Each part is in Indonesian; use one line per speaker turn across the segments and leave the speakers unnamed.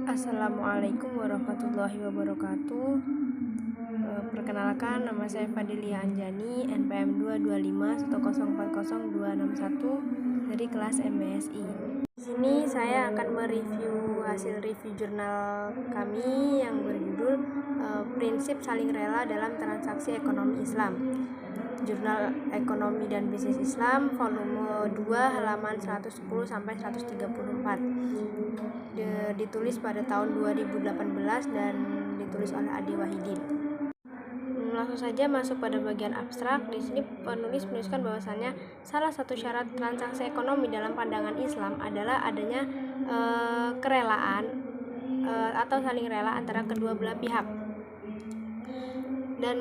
Assalamualaikum warahmatullahi wabarakatuh. Perkenalkan, nama saya Fadilia Anjani, NPM 22510400261 dari kelas MBSI. Di sini saya akan mereview hasil review jurnal kami yang berjudul Prinsip Saling Rela dalam Transaksi Ekonomi Islam. Jurnal Ekonomi dan Bisnis Islam volume 2 halaman 110 sampai 134. Ditulis pada tahun 2018 dan ditulis oleh Adi Wahidin. Langsung saja masuk pada bagian abstrak. Di sini penulis menuliskan bahwasannya salah satu syarat transaksi ekonomi dalam pandangan Islam adalah adanya kerelaan atau saling rela antara kedua belah pihak. Dan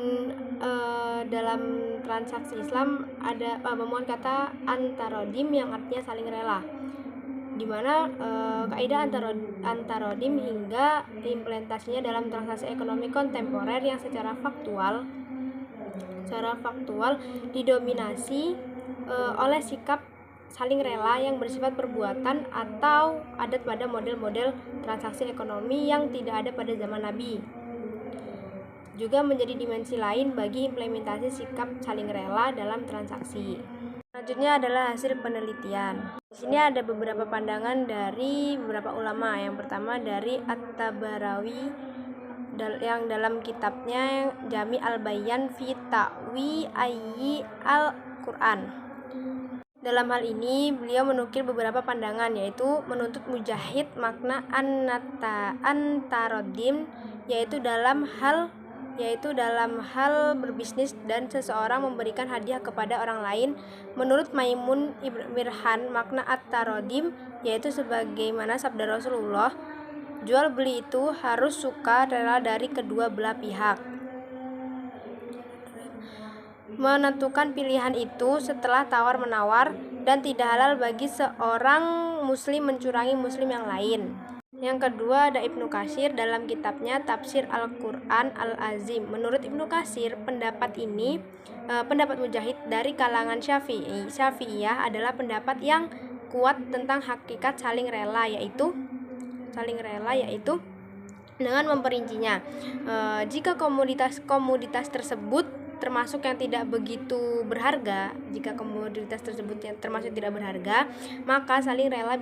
dalam transaksi Islam ada memuat kata antarodim yang artinya saling rela, di mana kaidah antarodim hingga implementasinya dalam transaksi ekonomi kontemporer yang secara faktual didominasi oleh sikap saling rela yang bersifat perbuatan atau adat pada model-model transaksi ekonomi yang tidak ada pada zaman Nabi. Juga menjadi dimensi lain bagi implementasi sikap saling rela dalam transaksi. Selanjutnya adalah hasil penelitian. Di sini ada beberapa pandangan dari beberapa ulama. Yang pertama dari At-Tabarawi yang dalam kitabnya Jami al-Bayan fi Ta'wi Ayyi al-Quran. Dalam hal ini beliau menukil beberapa pandangan, yaitu menuntut mujahid makna antarodim yaitu dalam hal berbisnis dan seseorang memberikan hadiah kepada orang lain. Menurut Maimun Ibn Mirhan, makna at-tarodim yaitu sebagaimana sabda Rasulullah, jual beli itu harus suka rela dari kedua belah pihak. Menentukan pilihan itu setelah tawar-menawar dan tidak halal bagi seorang muslim mencurangi muslim yang lain. Yang kedua ada Ibnu Katsir dalam kitabnya Tafsir Al-Quran Al-Azim. Menurut Ibnu Katsir, pendapat ini, pendapat mujahid dari kalangan Syafi'iyah adalah pendapat yang kuat tentang hakikat saling rela yaitu dengan memperincinya. Jika komoditas tersebut termasuk yang tidak begitu berharga, maka saling rela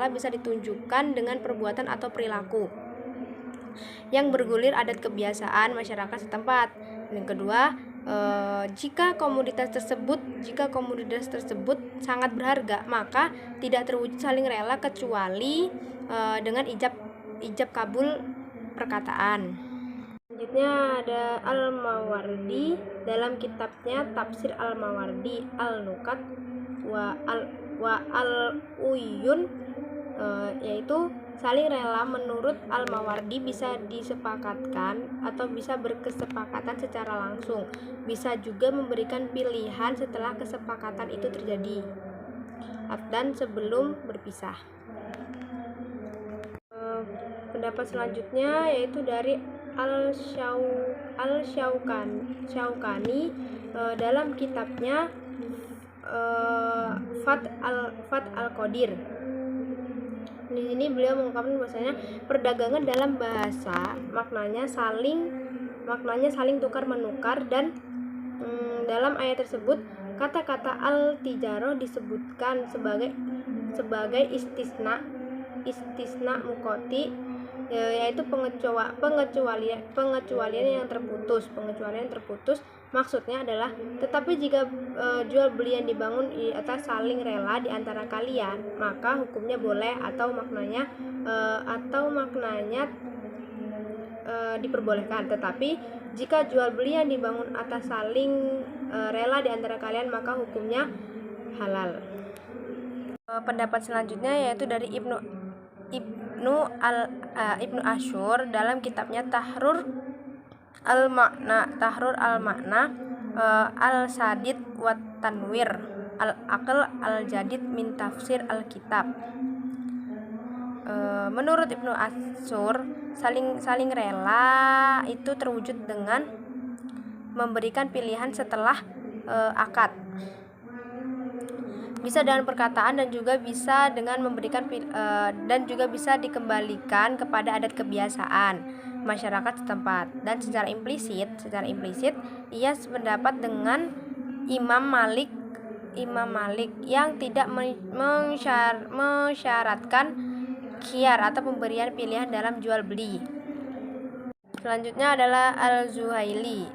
bisa ditunjukkan dengan perbuatan atau perilaku yang bergulir adat kebiasaan masyarakat setempat. Yang kedua, jika komoditas tersebut sangat berharga, maka tidak terwujud saling rela kecuali dengan ijab kabul perkataan. Selanjutnya ada Al-Mawardi dalam kitabnya Tafsir Al-Mawardi Al-Nukat wa Al-Uyun, yaitu saling rela menurut Al-Mawardi bisa disepakatkan atau bisa berkesepakatan secara langsung, bisa juga memberikan pilihan setelah kesepakatan itu terjadi dan sebelum berpisah. Pendapat selanjutnya yaitu dari Al-Syaukani dalam kitabnya Fat al-Qadir. Di sini beliau mengungkapkan bahwasanya perdagangan dalam bahasa maknanya saling tukar menukar, dan dalam ayat tersebut kata-kata al-tijarah disebutkan sebagai istisna mukoti, yaitu pengecualian yang terputus. Maksudnya adalah tetapi jika jual beli yang dibangun di atas saling rela di antara kalian, maka hukumnya boleh atau maknanya diperbolehkan. Tetapi jika jual beli yang dibangun atas saling rela di antara kalian, maka hukumnya halal. Pendapat selanjutnya yaitu dari Ibnu Asyur dalam kitabnya Tahrur al-Makna al-Sadid wa Tanwir al-Aql al-Jadid min Tafsir al-Kitab. Menurut Ibnu Asyur, saling rela itu terwujud dengan memberikan pilihan setelah akad. Bisa dengan perkataan dan juga bisa dengan memberikan dan juga bisa dikembalikan kepada adat kebiasaan masyarakat setempat. Dan secara implisit ia sependapat dengan Imam Malik yang tidak mensyaratkan khiyar atau pemberian pilihan dalam jual beli. Selanjutnya adalah Al-Zuhaili.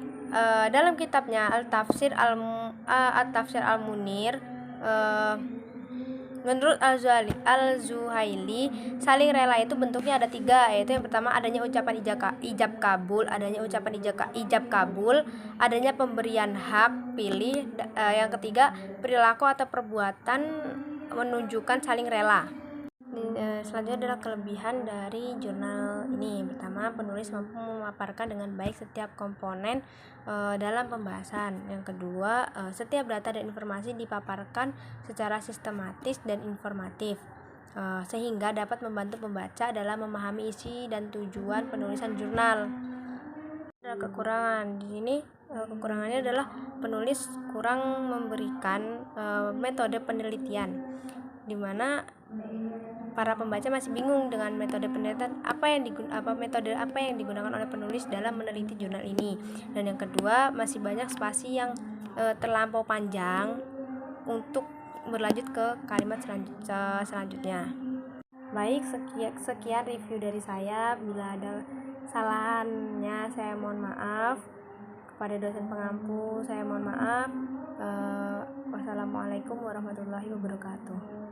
Dalam kitabnya Al-Tafsir Al-Munir, menurut Al-Zuhaili, saling rela itu bentuknya ada 3, yaitu yang pertama adanya ucapan ijab kabul, adanya pemberian hak pilih, yang ketiga perilaku atau perbuatan menunjukkan saling rela. Selanjutnya adalah kelebihan dari jurnal ini. Pertama, penulis mampu memaparkan dengan baik setiap komponen dalam pembahasan. Yang kedua, setiap data dan informasi dipaparkan secara sistematis dan informatif, sehingga dapat membantu pembaca dalam memahami isi dan tujuan penulisan jurnal. Ada kekurangan di sini. Kekurangannya adalah penulis kurang memberikan metode penelitian, di mana para pembaca masih bingung dengan metode penelitian apa yang digunakan oleh penulis dalam meneliti jurnal ini. Dan yang kedua, masih banyak spasi yang terlampau panjang untuk berlanjut ke kalimat selanjutnya. Baik, sekian review dari saya. Bila ada kesalahannya saya mohon maaf. Kepada dosen pengampu saya mohon maaf. Wassalamualaikum warahmatullahi wabarakatuh.